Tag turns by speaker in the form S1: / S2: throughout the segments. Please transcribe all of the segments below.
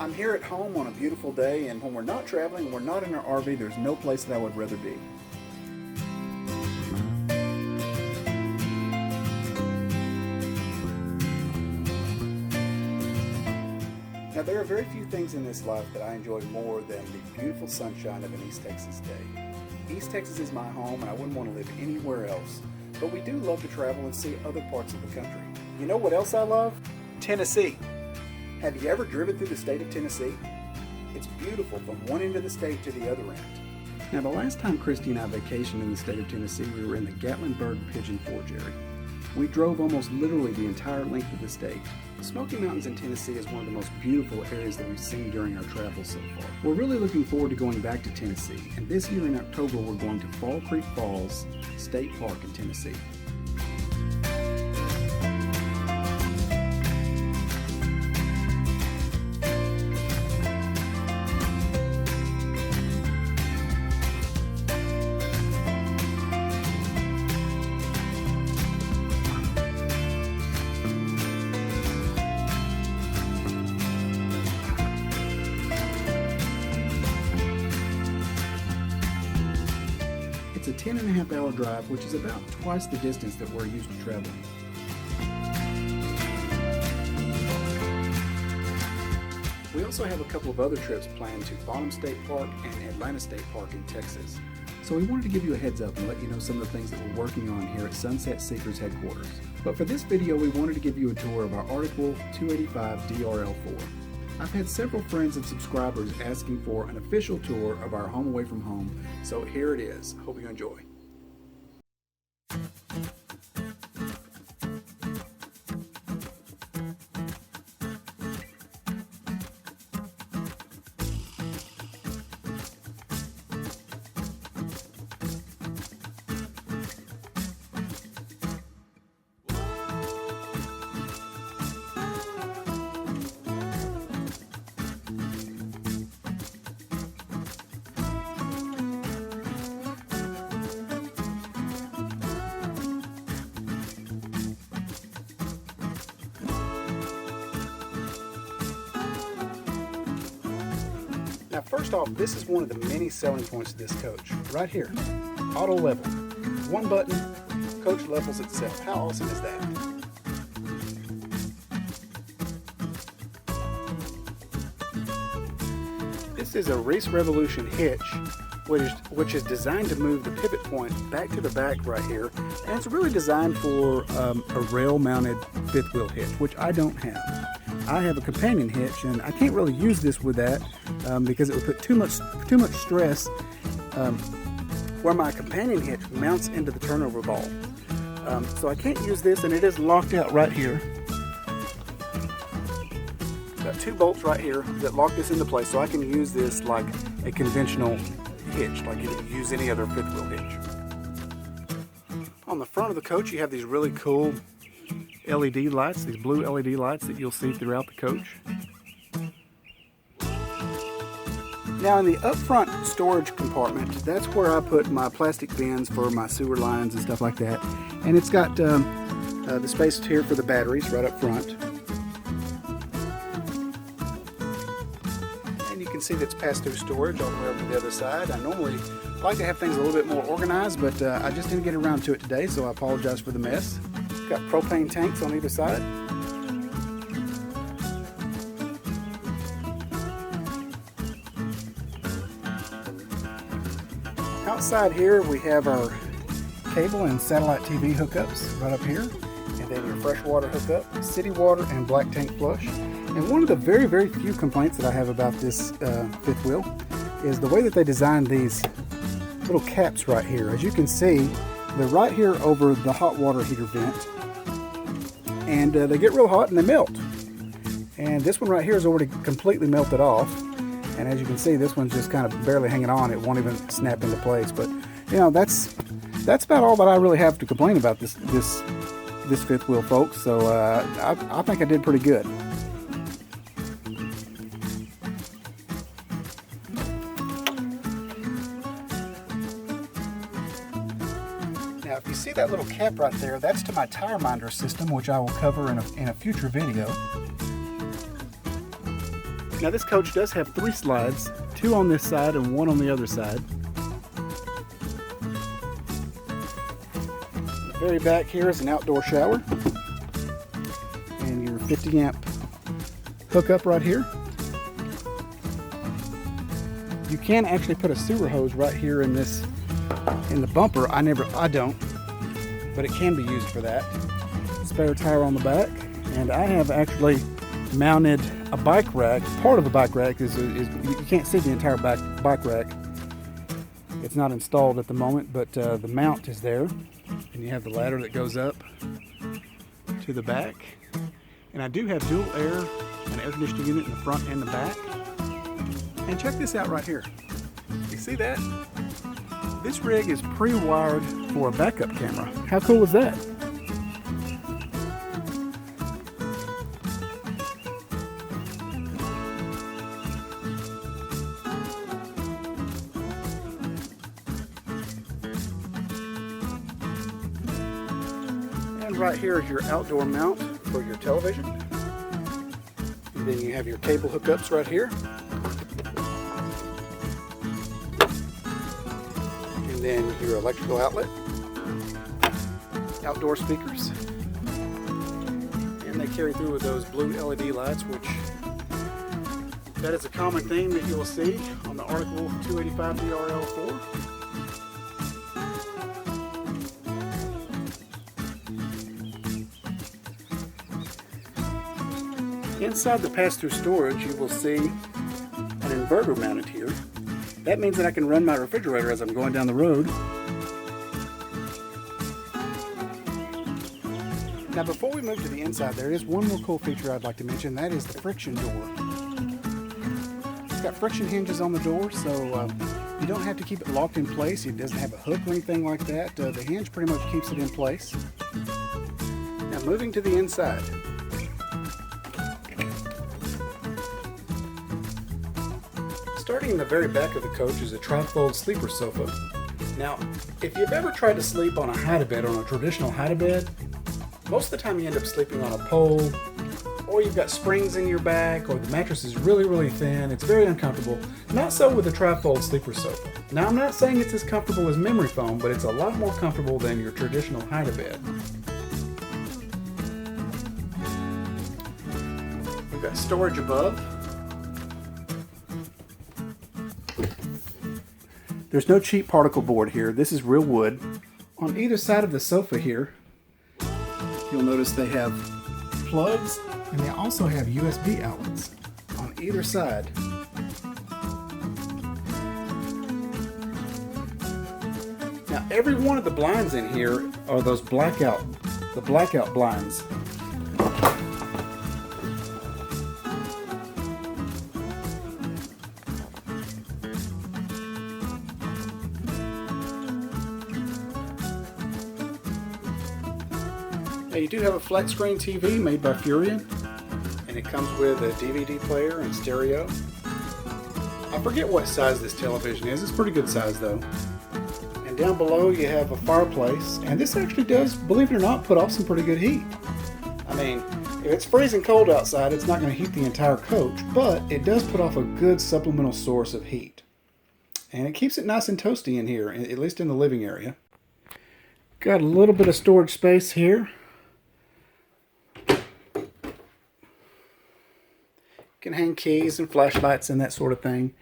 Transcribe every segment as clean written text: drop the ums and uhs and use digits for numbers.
S1: I'm here at home on a beautiful day, and when we're not traveling, we're not in our RV, there's no place that I would rather be. Now, there are very few things in this life that I enjoy more than the beautiful sunshine of an East Texas day. East Texas is my home, and I wouldn't want to live anywhere else. But we do love to travel and see other parts of the country. You know what else I love? Tennessee. Have you ever driven through the state of Tennessee? It's beautiful from one end of the state to the other end. Now, the last time Christy and I vacationed in the state of Tennessee, we were in the Gatlinburg Pigeon Forge area. We drove almost literally the entire length of the state. The Smoky Mountains in Tennessee is one of the most beautiful areas that we've seen during our travels so far. We're really looking forward to going back to Tennessee, and this year in October we're going to Fall Creek Falls State Park in Tennessee. It's a 10.5-hour drive, which is about twice the distance that we're used to traveling. We also have a couple of other trips planned to Bonham State Park and Atlanta State Park in Texas. So we wanted to give you a heads up and let you know some of the things that we're working on here at Sunset Seekers headquarters. But for this video, we wanted to give you a tour of our Arctic Wolf 285 DRL4. I've had several friends and subscribers asking for an official tour of our home away from home, so here it is. Hope you enjoy. Now, first off, this is one of the many selling points of this coach. Right here, auto level. One button, coach levels itself. How awesome is that? This is a Reese Revolution hitch, which is designed to move the pivot point back to the back right here. And it's really designed for a rail-mounted fifth wheel hitch, which I don't have. I have a companion hitch, and I can't really use this with that because it would put too much stress where my companion hitch mounts into the turnover ball. So I can't use this, and it is locked out right here. Got two bolts right here that lock this into place, so I can use this like a conventional hitch, like you would use any other fifth wheel hitch. On the front of the coach, you have these really cool LED lights, these blue LED lights that you'll see throughout the coach. Now, in the up front storage compartment, that's where I put my plastic bins for my sewer lines and stuff like that. And it's got the space here for the batteries right up front. And you can see that's pass-through storage all the way over to the other side. I normally like to have things a little bit more organized, but I just didn't get around to it today, so I apologize for the mess. Got propane tanks on either side. Outside here we have our cable and satellite TV hookups right up here, and then your freshwater hookup, city water, and black tank flush. And one of the very, very few complaints that I have about this fifth wheel is the way that they designed these little caps right here. As you can see, they're right here over the hot water heater vent, and they get real hot and they melt. And this one right here is already completely melted off, and as you can see, this one's just kind of barely hanging on. It won't even snap into place. But you know, that's about all that I really have to complain about this fifth wheel, folks. So I think I did pretty good. Now, if you see that little cap right there, that's to my tire minder system, which I will cover in a future video. Now this coach does have 3 slides, 2 on this side and 1 on the other side. The very back here is an outdoor shower and your 50 amp hookup right here. You can actually put a sewer hose right here in the bumper. I don't, but it can be used for that. Spare tire on the back, and I have actually mounted a bike rack. Part of the bike rack is you can't see the entire bike rack. It's not installed at the moment, but the mount is there, and you have the ladder that goes up to the back. And I do have dual air and air conditioning unit in the front and the back. And check this out right here. You see that? This rig is pre-wired for a backup camera. How cool is that? And right here is your outdoor mount for your television. And then you have your cable hookups right here. And then your electrical outlet. Outdoor speakers. And they carry through with those blue LED lights, which that is a common theme that you will see on the Arctic Wolf 285 DRL4. Inside the pass-through storage, you will see an inverter mounted here. That means that I can run my refrigerator as I'm going down the road. Now before we move to the inside, there is one more cool feature I'd like to mention. That is the friction door. It's got friction hinges on the door, so you don't have to keep it locked in place. It doesn't have a hook or anything like that. The hinge pretty much keeps it in place. Now moving to the inside. Starting in the very back of the coach is a trifold sleeper sofa. Now, if you've ever tried to sleep on a hide-a-bed, on a traditional hide-a-bed, most of the time you end up sleeping on a pole, or you've got springs in your back, or the mattress is really, really thin. It's very uncomfortable. Not so with a trifold sleeper sofa. Now, I'm not saying it's as comfortable as memory foam, but it's a lot more comfortable than your traditional hide-a-bed. We've got storage above. There's no cheap particle board here. This is real wood. On either side of the sofa here, you'll notice they have plugs, and they also have USB outlets on either side. Now, every one of the blinds in here are those blackout blinds. Now you do have a flat screen TV made by Furrion, and it comes with a DVD player and stereo. I forget what size this television is. It's pretty good size though. And down below you have a fireplace, and this actually does, believe it or not, put off some pretty good heat. I mean, if it's freezing cold outside, it's not going to heat the entire coach, but it does put off a good supplemental source of heat. And it keeps it nice and toasty in here, at least in the living area. Got a little bit of storage space here. Can hang keys and flashlights and that sort of thing.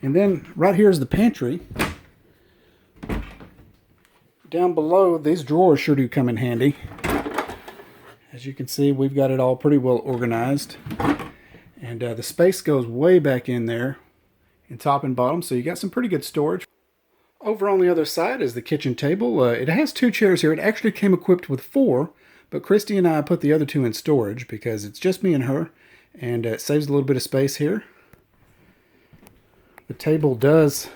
S1: And then right here is the pantry. Down below, these drawers sure do come in handy. As you can see, we've got it all pretty well organized. And the space goes way back in there, in top and bottom, so you got some pretty good storage. Over on the other side is the kitchen table. It has 2 chairs here. It actually came equipped with 4, but Christy and I put the other 2 in storage because it's just me and her. And it saves a little bit of space here. The table does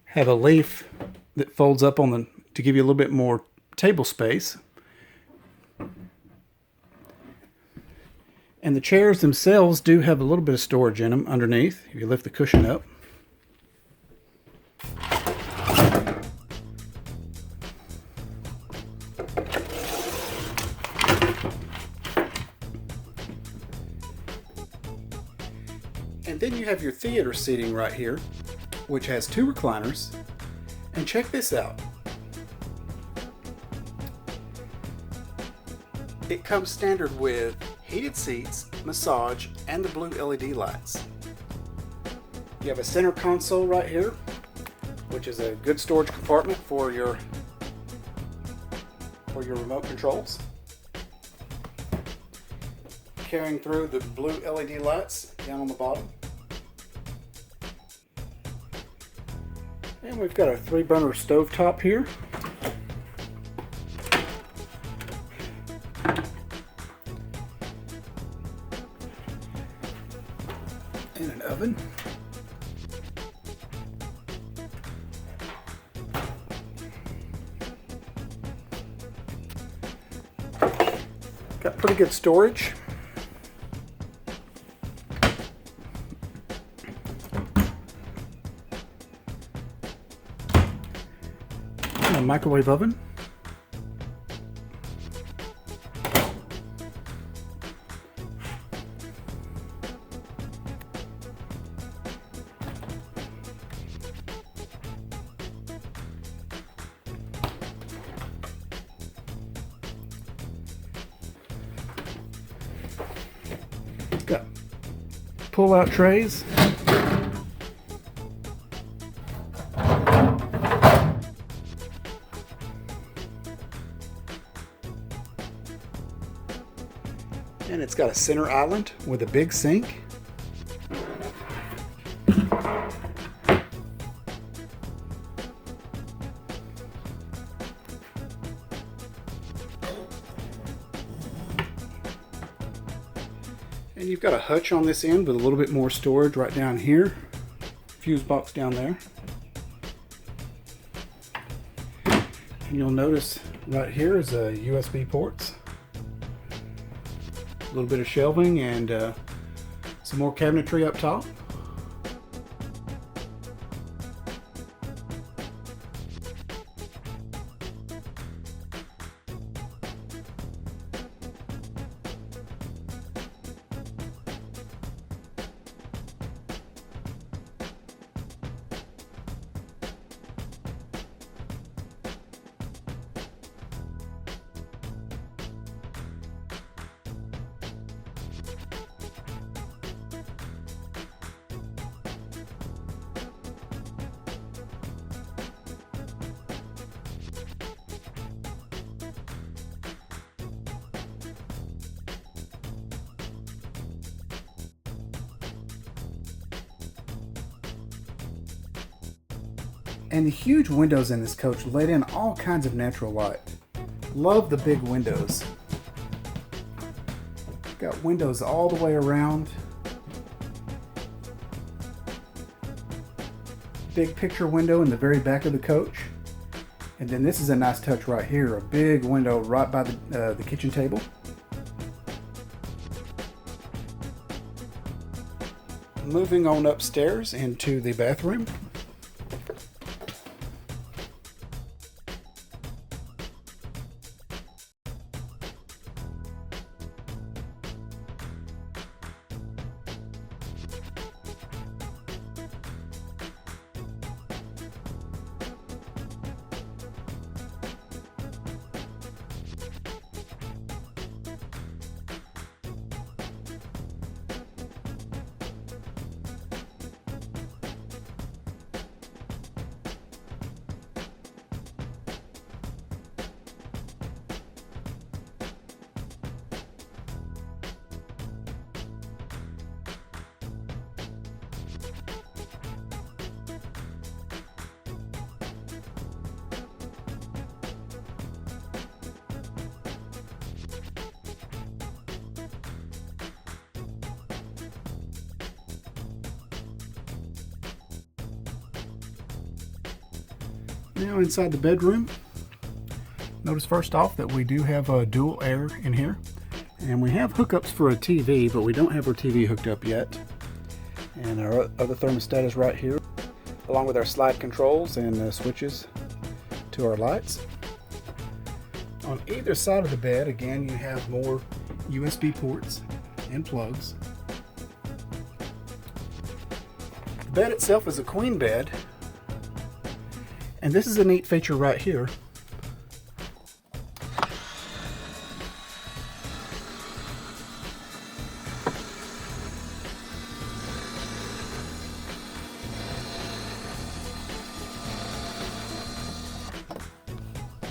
S1: have a leaf that folds up on to give you a little bit more table space. And the chairs themselves do have a little bit of storage in them underneath, if you lift the cushion up. Then you have your theater seating right here, which has 2 recliners. And check this out. It comes standard with heated seats, massage, and the blue LED lights. You have a center console right here, which is a good storage compartment for your remote controls. Carrying through the blue LED lights down on the bottom. And we've got a 3-burner stovetop here. And an oven. Got pretty good storage. And a microwave oven. Got pull-out trays. And it's got a center island with a big sink. And you've got a hutch on this end with a little bit more storage right down here. Fuse box down there. And you'll notice right here is a USB ports. A little bit of shelving and some more cabinetry up top. And the huge windows in this coach let in all kinds of natural light. Love the big windows. Got windows all the way around. Big picture window in the very back of the coach. And then this is a nice touch right here, a big window right by the kitchen table. Moving on upstairs into the bathroom. Now inside the bedroom, notice first off that we do have a dual air in here, and we have hookups for a TV, but we don't have our TV hooked up yet. And our other thermostat is right here, along with our slide controls and switches to our lights. On either side of the bed, again, you have more USB ports and plugs. bed itself is a queen bed, and this is a neat feature right here.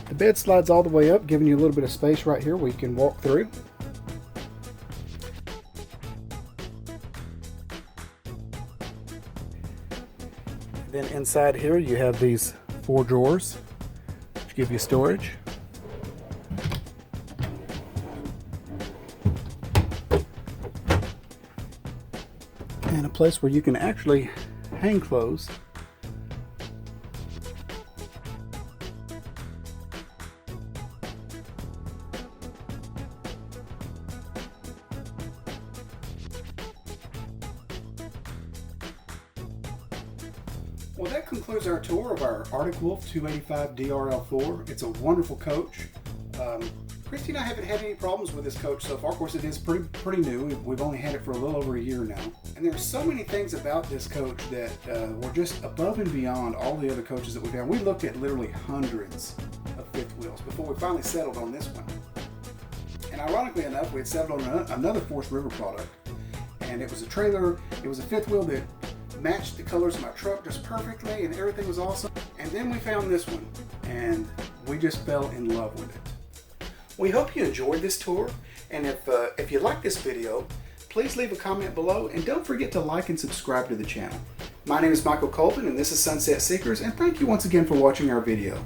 S1: The bed slides all the way up, giving you a little bit of space right here where you can walk through. Then inside here you have these 4 drawers which give you storage. And a place where you can actually hang clothes. Well, that concludes our tour of our Arctic Wolf 285 DRL4. It's a wonderful coach. Christy and I haven't had any problems with this coach so far. Of course, it is pretty new. We've only had it for a little over a year now. And there are so many things about this coach that were just above and beyond all the other coaches that we've had. We looked at literally hundreds of fifth wheels before we finally settled on this one. And ironically enough, we had settled on another Forest River product. And it was a trailer, it was a fifth wheel that matched the colors of my truck just perfectly, and everything was awesome. And then we found this one, and we just fell in love with it. We hope you enjoyed this tour, and if you like this video, please leave a comment below, and don't forget to like and subscribe to the channel. My name is Michael Colvin, and this is Sunset Seekers, and thank you once again for watching our video.